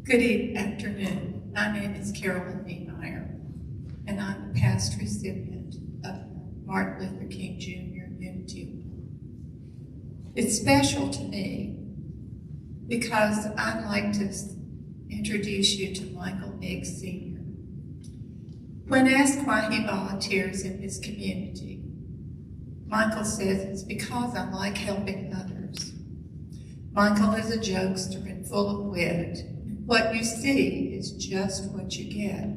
Good afternoon. My name is Carolyn Niemeyer, and I'm a past recipient of Martin Luther King Jr. Unity Award. It's special to me because I'd like to introduce you to Michael Meeks Sr. When asked why he volunteers in his community, Michael says it's because I like helping others. Michael is a jokester and full of wit. What you see is just what you get.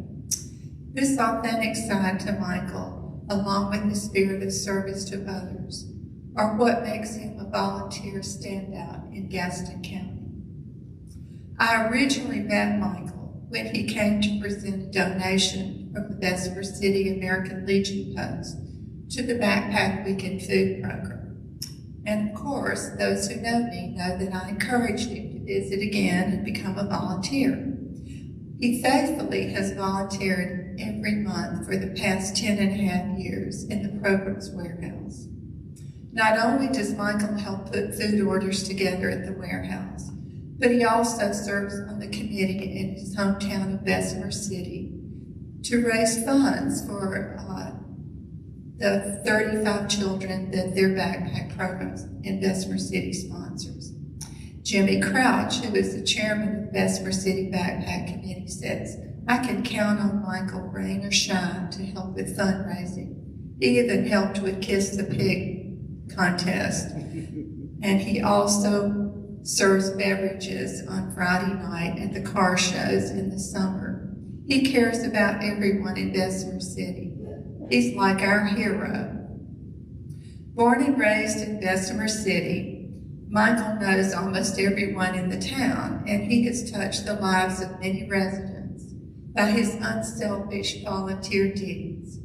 This authentic side to Michael, along with the spirit of service to others, are what makes him a volunteer standout in Gaston County. I originally met Michael when he came to present a donation from the Bessemer City American Legion Post to the Backpack Weekend Food Program. And of course, those who know me know that I encouraged him to visit again and become a volunteer. He faithfully has volunteered every month for the past 10.5 years in the program's warehouse. Not only does Michael help put food orders together at the warehouse, but he also serves on the committee in his hometown of Bessemer City to raise funds for the 35 children that their backpack programs in Bessemer City sponsors. Jimmy Crouch, who is the chairman of the Bessemer City Backpack Committee, says, "I can count on Michael, rain or shine, to help with fundraising. He even helped with Kiss the Pig contest. And he also serves beverages on Friday night at the car shows in the summer. He cares about everyone in Bessemer City. He's like our hero." Born and raised in Bessemer City, Michael knows almost everyone in the town, and he has touched the lives of many residents by his unselfish volunteer deeds.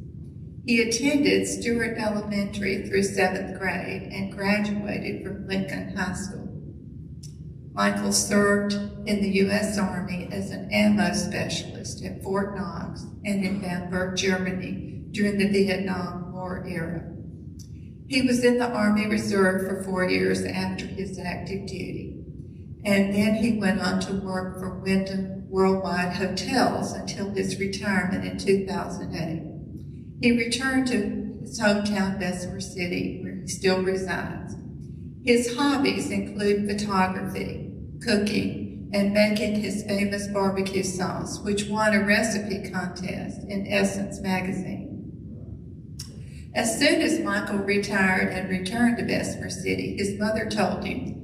He attended Stewart Elementary through 7th grade and graduated from Lincoln High School. Michael served in the U.S. Army as an ammo specialist at Fort Knox and in Bamberg, Germany during the Vietnam War era. He was in the Army Reserve for 4 years after his active duty, and then he went on to work for Wyndham Worldwide Hotels until his retirement in 2008. He returned to his hometown, Bessemer City, where he still resides. His hobbies include photography, cooking, and making his famous barbecue sauce, which won a recipe contest in Essence magazine. As soon as Michael retired and returned to Bessemer City, his mother told him,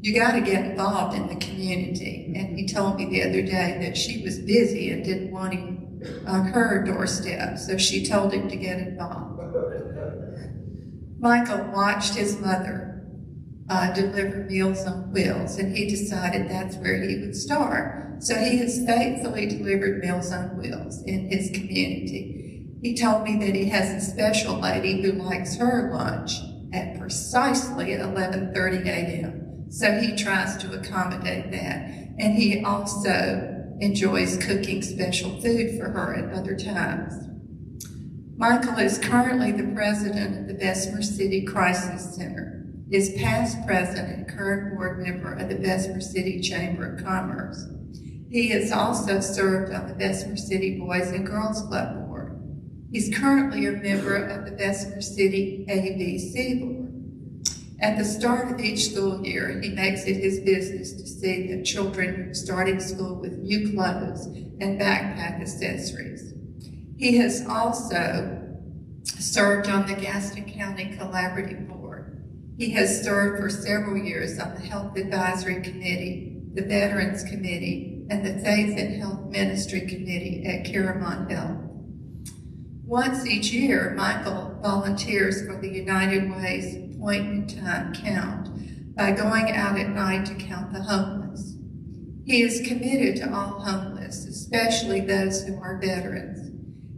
"You got to get involved in the community." And he told me the other day that she was busy and didn't want him on her doorstep, so she told him to get involved. Michael watched his mother deliver Meals on Wheels, and he decided that's where he would start. So he has faithfully delivered Meals on Wheels in his community. He told me that he has a special lady who likes her lunch at precisely 11:30 a.m. So he tries to accommodate that. And he also enjoys cooking special food for her at other times. Michael is currently the president of the Bessemer City Crisis Center, is past president and current board member of the Bessemer City Chamber of Commerce. He has also served on the Bessemer City Boys and Girls Club board. He's currently a member of the Bessemer City ABC board. At the start of each school year, he makes it his business to see that children are starting school with new clothes and backpack accessories. He has also served on the Gaston County Collaborative Board. He has served for several years on the Health Advisory Committee, the Veterans Committee, and the Faith and Health Ministry Committee at Caramont Health. Once each year, Michael volunteers for the United Way's Point in Time Count by going out at night to count the homeless. He is committed to all homeless, especially those who are veterans.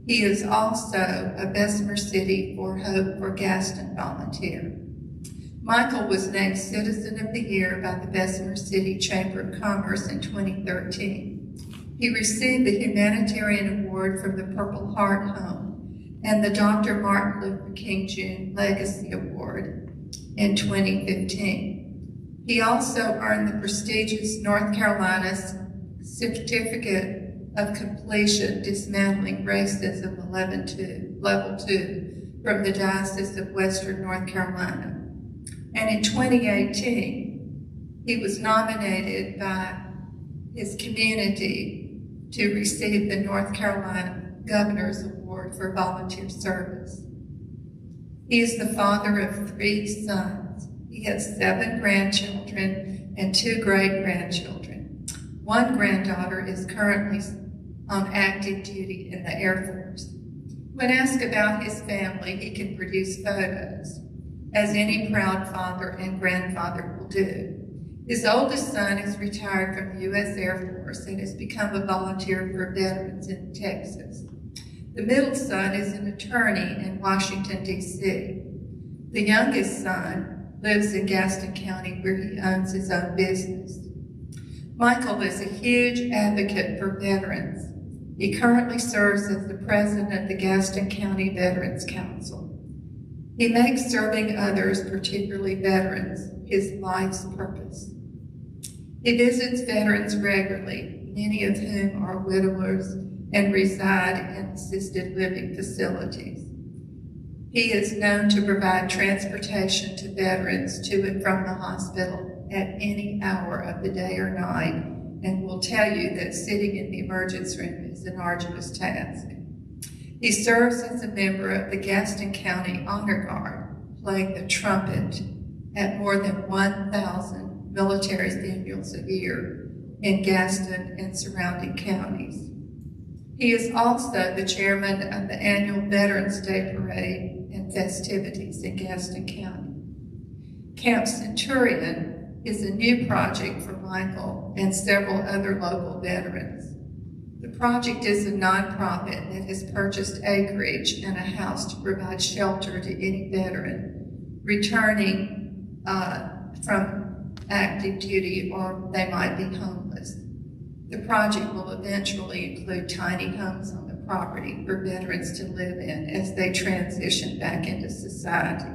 He is also a Bessemer City for Hope for Gaston volunteer. Michael was named Citizen of the Year by the Bessemer City Chamber of Commerce in 2013. He received the Humanitarian Award from the Purple Heart Home and the Dr. Martin Luther King Jr. Legacy Award in 2015. He also earned the prestigious North Carolina Certificate of Completion Dismantling Racism Level 2 from the Diocese of Western North Carolina. And in 2018, he was nominated by his community to receive the North Carolina Governor's Award for Volunteer Service. He is the father of 3 sons. He has 7 grandchildren and 2 great-grandchildren. 1 granddaughter is currently on active duty in the Air Force. When asked about his family, he can produce photos, as any proud father and grandfather will do. His oldest son is retired from the U.S. Air Force and has become a volunteer for veterans in Texas. The middle son is an attorney in Washington, D.C. The youngest son lives in Gaston County, where he owns his own business. Michael is a huge advocate for veterans. He currently serves as the president of the Gaston County Veterans Council. He makes serving others, particularly veterans, his life's purpose. He visits veterans regularly, many of whom are widowers and reside in assisted living facilities. He is known to provide transportation to veterans to and from the hospital at any hour of the day or night, and will tell you that sitting in the emergency room is an arduous task. He serves as a member of the Gaston County Honor Guard, playing the trumpet at more than 1,000 military funerals a year in Gaston and surrounding counties. He is also the chairman of the annual Veterans Day Parade and festivities in Gaston County. Camp Centurion is a new project for Michael and several other local veterans. The project is a nonprofit that has purchased acreage and a house to provide shelter to any veteran returning from active duty, or they might be homeless. The project will eventually include tiny homes on the property for veterans to live in as they transition back into society.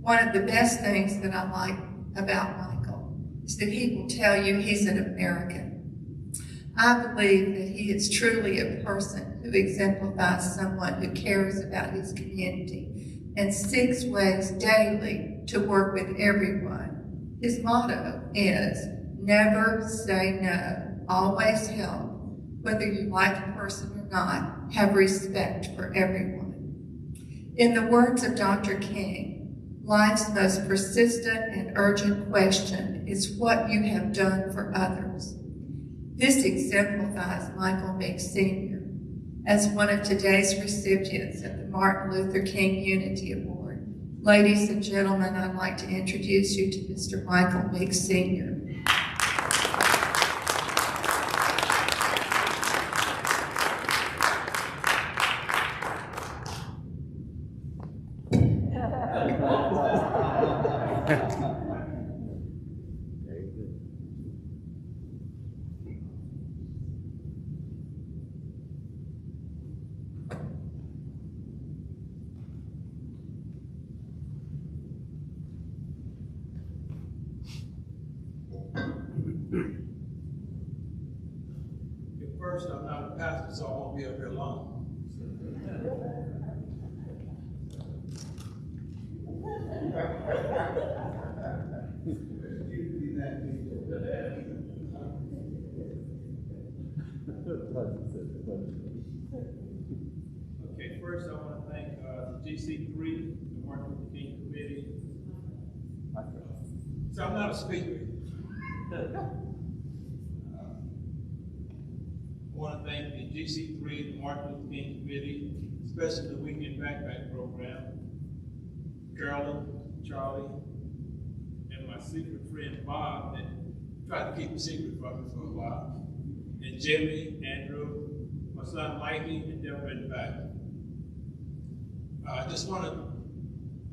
One of the best things that I like about Michael is that he will tell you he's an American. I believe that he is truly a person who exemplifies someone who cares about his community and seeks ways daily to work with everyone. His motto is, never say no, always help. Whether you like a person or not, have respect for everyone. In the words of Dr. King, life's most persistent and urgent question is what you have done for others. This exemplifies Michael Meeks Sr. as one of today's recipients of the Martin Luther King Unity Award. Ladies and gentlemen, I'd like to introduce you to Mr. Michael Meeks Sr. First, I'm not a pastor, so I won't be up here long. Okay, first I want to thank the GC3, the Martin Luther King Committee. So I'm not a speaker. I want to thank the GC3, the Martin Luther King Committee, especially the Weekend Backpack Program, Carolyn, Charlie, and my secret friend Bob that tried to keep a secret from me for a while, and Jimmy, Andrew, my son Mikey, and Deborah in the back. I just want to,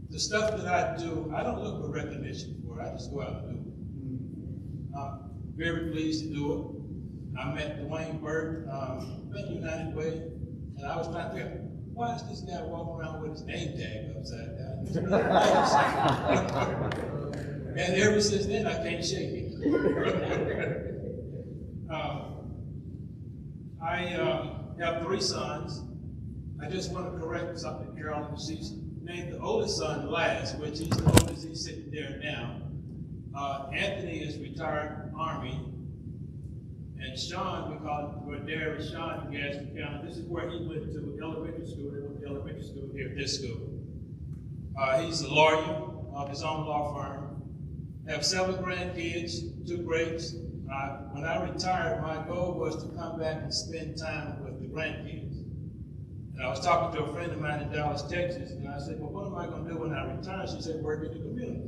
the stuff that I do, I don't look for recognition for it, I just go out and do it. I'm very pleased to do it. I met Dwayne Burke, United Way, and I was trying to figure out, why is this guy walking around with his name tag upside down? And ever since then, I can't shake it. I have 3 sons. I just want to correct something, Carolyn. She's named the oldest son last, which he's the oldest. He's sitting there now. Anthony is retired Army. And Sean, we call him Darius Sean in Gaston County. This is where he went to elementary school. They went to elementary school here at this school. He's a lawyer of his own law firm. I have 7 grandkids, 2 greats. When I retired, my goal was to come back and spend time with the grandkids. And I was talking to a friend of mine in Dallas, Texas, and I said, well, what am I going to do when I retire? She said, work in the community.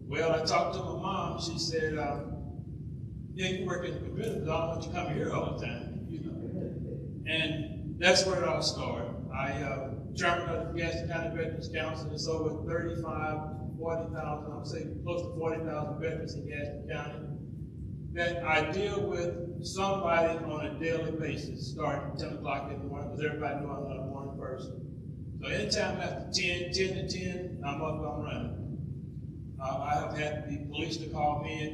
Well, I talked to my mom. She said, yeah, you work in the community, but I don't want you to come here all the time, you know. And that's where it all started. I chairman of the Gaston County Veterans Council. There's over 35, 40,000, I would say close to 40,000 veterans in Gaston County that I deal with somebody on a daily basis, starting at 10 o'clock in the morning, because everybody knows I'm not a morning person. So anytime after 10 to 10, I'm up, I'm running. I have had the police to call me at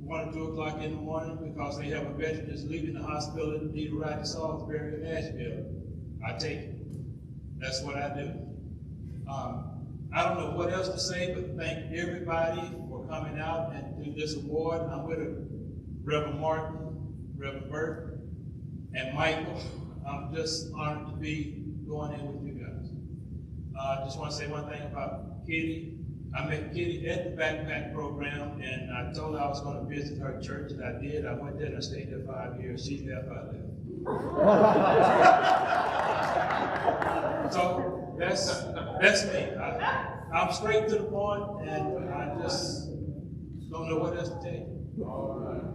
1 or 2 o'clock in the morning because they have a veteran that's leaving the hospital and need a ride to Salisbury or Nashville. I take it. That's what I do. I don't know what else to say, but thank everybody for coming out and do this award. I'm with Reverend Martin, Reverend Burt, and Michael. I'm just honored to be going in with you guys. I just want to say one thing about Kitty. I met Kitty at the backpack program, and I told her I was going to visit her church, and I did. I went there and I stayed there 5 years. She left, I left. So that's me. I'm straight to the point, and I just don't know what else to tell you. All right.